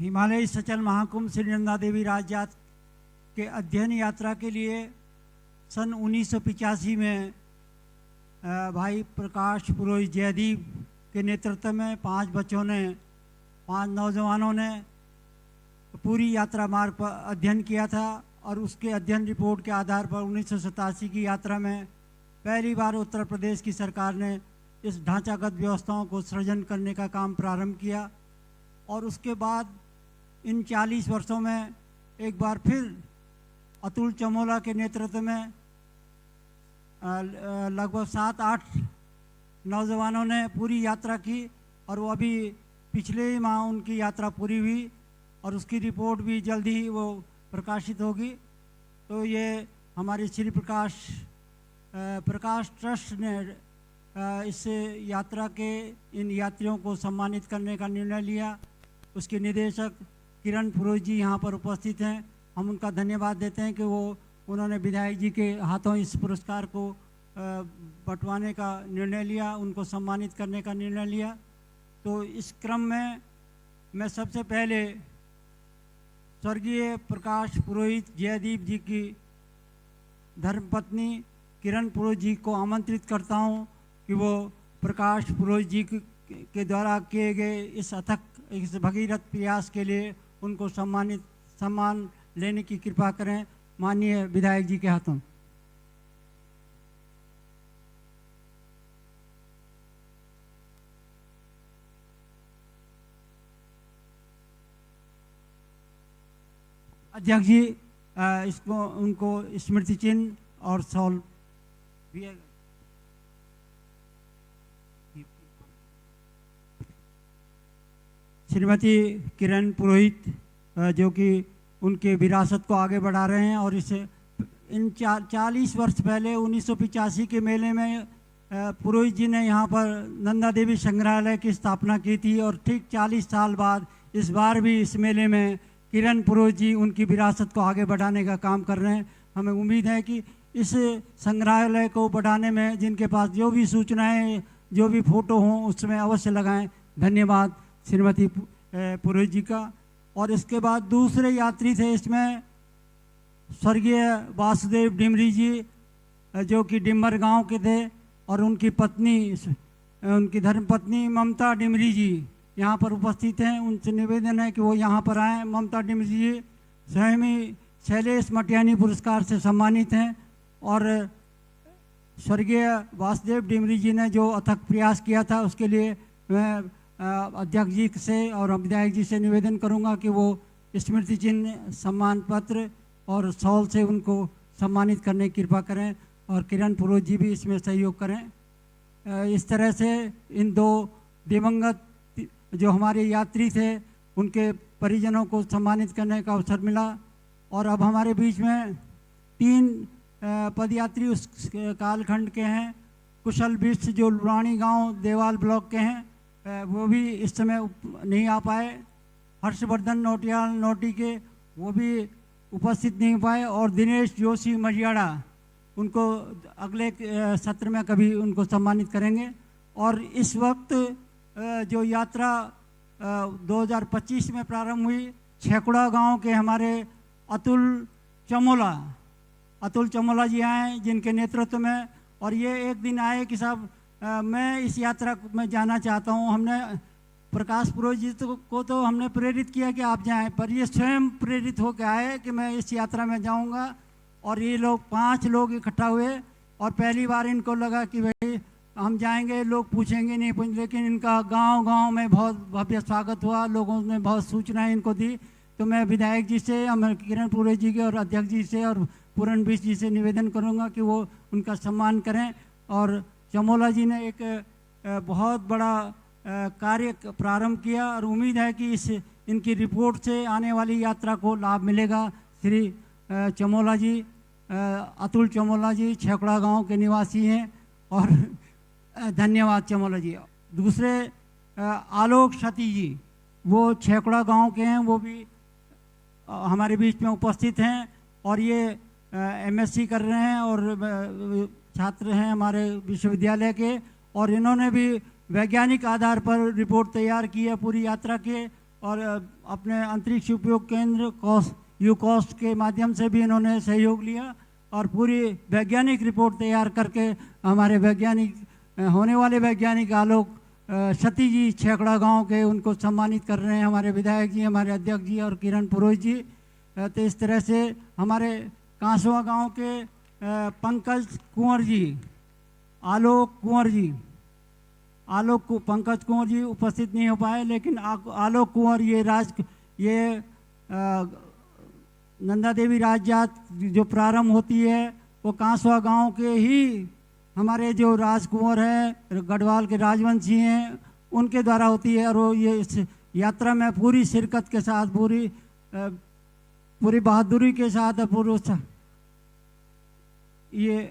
हिमालय सचल महाकुंभ श्री नंदा देवी राजजात के अध्ययन यात्रा के लिए सन 1985 में भाई प्रकाश पुरोहित जयदीप के नेतृत्व में 5 नौजवानों ने पूरी यात्रा मार्ग पर अध्ययन किया था और उसके अध्ययन रिपोर्ट के आधार पर 1987 की यात्रा में पहली बार उत्तर प्रदेश की सरकार ने इस ढांचागत व्यवस्थाओं को सृजन करने का काम प्रारंभ किया। और उसके बाद इन 40 वर्षों में एक बार फिर अतुल चमोला के नेतृत्व में लगभग 7-8 नौजवानों ने पूरी यात्रा की और वो अभी पिछले ही माह उनकी यात्रा पूरी हुई और उसकी रिपोर्ट भी जल्दी ही वो प्रकाशित होगी। तो ये हमारे श्री प्रकाश ट्रस्ट ने इस यात्रा के इन यात्रियों को सम्मानित करने का निर्णय लिया। उसके निदेशक किरण पुरोहित जी यहाँ पर उपस्थित हैं। हम उनका धन्यवाद देते हैं कि उन्होंने विधायक जी के हाथों इस पुरस्कार को बंटवाने का निर्णय लिया, उनको सम्मानित करने का निर्णय लिया। तो इस क्रम में मैं सबसे पहले स्वर्गीय प्रकाश पुरोहित जयदीप जी की धर्मपत्नी किरण पुरोहित जी को आमंत्रित करता हूं कि वो प्रकाश पुरोहित जी के द्वारा किए गए इस अथक इस भगीरथ प्रयास के लिए उनको सम्मान लेने की कृपा करें माननीय विधायक जी के हाथों। अध्यक्ष जी उनको स्मृति चिन्ह और शॉल दिया। श्रीमती किरण पुरोहित जो कि उनके विरासत को आगे बढ़ा रहे हैं और इसे इन 40 वर्ष पहले 1985 के मेले में पुरोहित जी ने यहाँ पर नंदा देवी संग्रहालय की स्थापना की थी और ठीक 40 साल बाद इस बार भी इस मेले में किरण पुरोहित जी उनकी विरासत को आगे बढ़ाने का काम कर रहे हैं। हमें उम्मीद है कि इस संग्रहालय को बढ़ाने में जिनके पास जो भी सूचनाएं जो भी फोटो हों उसमें अवश्य लगाएं। धन्यवाद श्रीमती पुरोहित जी का। और इसके बाद दूसरे यात्री थे इसमें स्वर्गीय वासुदेव डिमरी जी जो कि डिम्बर गांव के थे और उनकी पत्नी उनकी धर्मपत्नी ममता डिमरी जी यहाँ पर उपस्थित हैं। उनसे निवेदन है कि वो यहाँ पर आएँ। ममता डिमरी जी स्वयं ही शैलेश मटियानी पुरस्कार से सम्मानित हैं और स्वर्गीय वासुदेव डिमरी जी ने जो अथक प्रयास किया था उसके लिए मैं अध्यक्ष जी से और विधायक जी से निवेदन करूंगा कि वो स्मृति चिन्ह सम्मान पत्र और शॉल से उनको सम्मानित करने की कृपा करें और किरण पुरोहित जी भी इसमें सहयोग करें। इस तरह से इन दो दिवंगत जो हमारे यात्री थे उनके परिजनों को सम्मानित करने का अवसर मिला। और अब हमारे बीच में 3 पदयात्री उस कालखंड के हैं। कुशल बिष्ट जो लुरानी गांव देवाल ब्लॉक के हैं वो भी इस समय नहीं आ पाए। हर्षवर्धन नोटियाल नोटी के वो भी उपस्थित नहीं पाए और दिनेश जोशी मजियाड़ा उनको अगले सत्र में कभी उनको सम्मानित करेंगे। और इस वक्त जो यात्रा 2025 में प्रारंभ हुई छेकुड़ा गांव के हमारे अतुल चमोला जी आए जिनके नेतृत्व में और ये एक दिन आए कि साहब मैं इस यात्रा में जाना चाहता हूँ। हमने प्रकाश पुरोहित जी को तो हमने प्रेरित किया कि आप जाएं, पर ये स्वयं प्रेरित होकर आए कि मैं इस यात्रा में जाऊंगा। और ये लोग 5 लोग इकट्ठा हुए और पहली बार इनको लगा कि भाई हम जाएंगे, लोग पूछेंगे नहीं, लेकिन इनका गांव में बहुत भव्य स्वागत हुआ। लोगों ने बहुत सूचनाएं इनको दी। तो मैं विधायक जी से किरण पुरोहित जी के और अध्यक्ष जी से और पूरण बिष्ट जी से निवेदन करूँगा कि वो उनका सम्मान करें। और चमोला जी ने एक बहुत बड़ा कार्य प्रारंभ किया और उम्मीद है कि इनकी रिपोर्ट से आने वाली यात्रा को लाभ मिलेगा। श्री चमोला जी अतुल चमोला जी छेकुड़ा गांव के निवासी हैं और धन्यवाद चमोला जी। दूसरे आलोक सती जी वो छेकुड़ा गांव के हैं, वो भी हमारे बीच में उपस्थित हैं और ये एमएससी कर रहे हैं और छात्र हैं हमारे विश्वविद्यालय के। और इन्होंने भी वैज्ञानिक आधार पर रिपोर्ट तैयार की है पूरी यात्रा के और अपने अंतरिक्ष उपयोग केंद्र यूकॉस्ट के माध्यम से भी इन्होंने सहयोग लिया और पूरी वैज्ञानिक रिपोर्ट तैयार करके हमारे वैज्ञानिक होने वाले वैज्ञानिक आलोक सती जी छेकड़ा गांव के उनको सम्मानित कर रहे हैं हमारे विधायक जी, हमारे अध्यक्ष जी और किरण पुरोहित जी। तो इस तरह से हमारे कांसवा गांव के पंकज कुंवर जी, पंकज कुंवर जी उपस्थित नहीं हो पाए, लेकिन आलोक कुंवर ये नंदा देवी राजजात जो प्रारंभ होती है वो कांसवा गांव के ही हमारे जो राजकुंवर हैं, गढ़वाल के राजवंशी हैं, उनके द्वारा होती है। और वो ये इस यात्रा में पूरी शिरकत के साथ, पूरी बहादुरी के साथ ये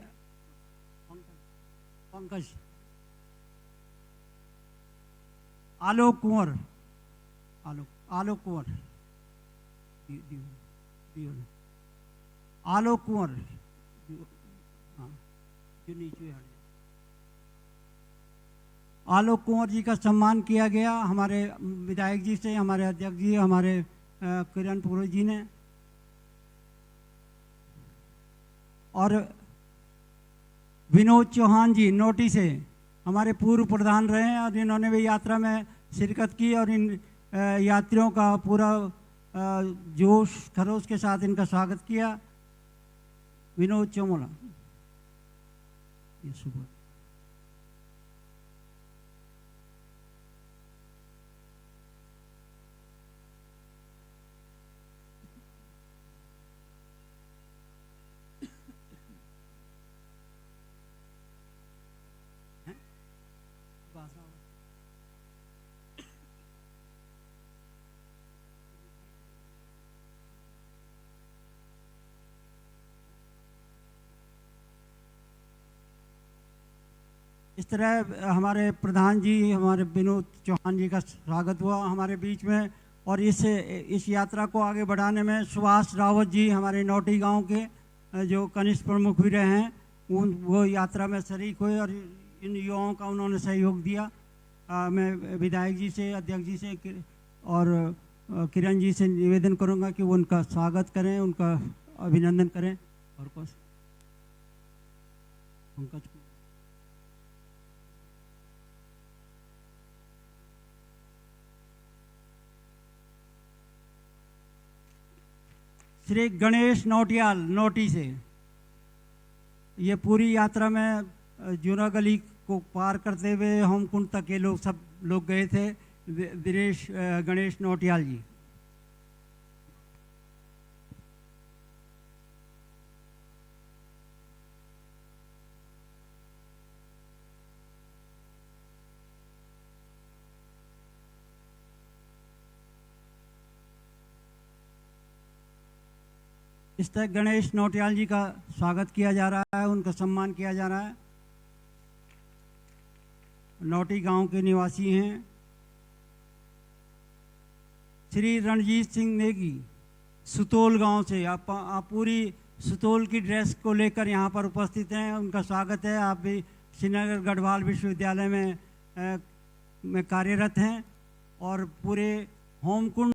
पंकज आलोक कुंवर आलोक कुंवर जी का सम्मान किया गया हमारे विधायक जी से, हमारे अध्यक्ष जी, हमारे किरण पुरोहित जी ने। और विनोद चौहान जी नोटी से हमारे पूर्व प्रधान रहे हैं और इन्होंने भी यात्रा में शिरकत की और इन यात्रियों का पूरा जोश खरोश के साथ इनका स्वागत किया। विनोद चौमोला ये सुबह इस तरह हमारे प्रधान जी, हमारे विनोद चौहान जी का स्वागत हुआ हमारे बीच में। और इस यात्रा को आगे बढ़ाने में सुभाष रावत जी, हमारे नौटी गांव के जो कनिष्ठ प्रमुख भी रहे हैं, वो यात्रा में शरीक हुए और इन युवाओं का उन्होंने सहयोग दिया। मैं विधायक जी से, अध्यक्ष जी से और किरण जी से निवेदन करूंगा कि वो उनका स्वागत करें, उनका अभिनंदन करें। और कुछ पंकज श्री गणेश नौटियाल नोटी से ये पूरी यात्रा में जूना गली को पार करते हुए होमकुंड तक ये सब लोग गए थे। गणेश नौटियाल जी। इस तरह गणेश नौटियाल जी का स्वागत किया जा रहा है, उनका सम्मान किया जा रहा है। नौटी गांव के निवासी हैं। श्री रणजीत सिंह नेगी सुतोल गांव से, आप पूरी सुतोल की ड्रेस को लेकर यहाँ पर उपस्थित हैं, उनका स्वागत है। आप भी श्रीनगर गढ़वाल विश्वविद्यालय में कार्यरत हैं और पूरे होमकुंड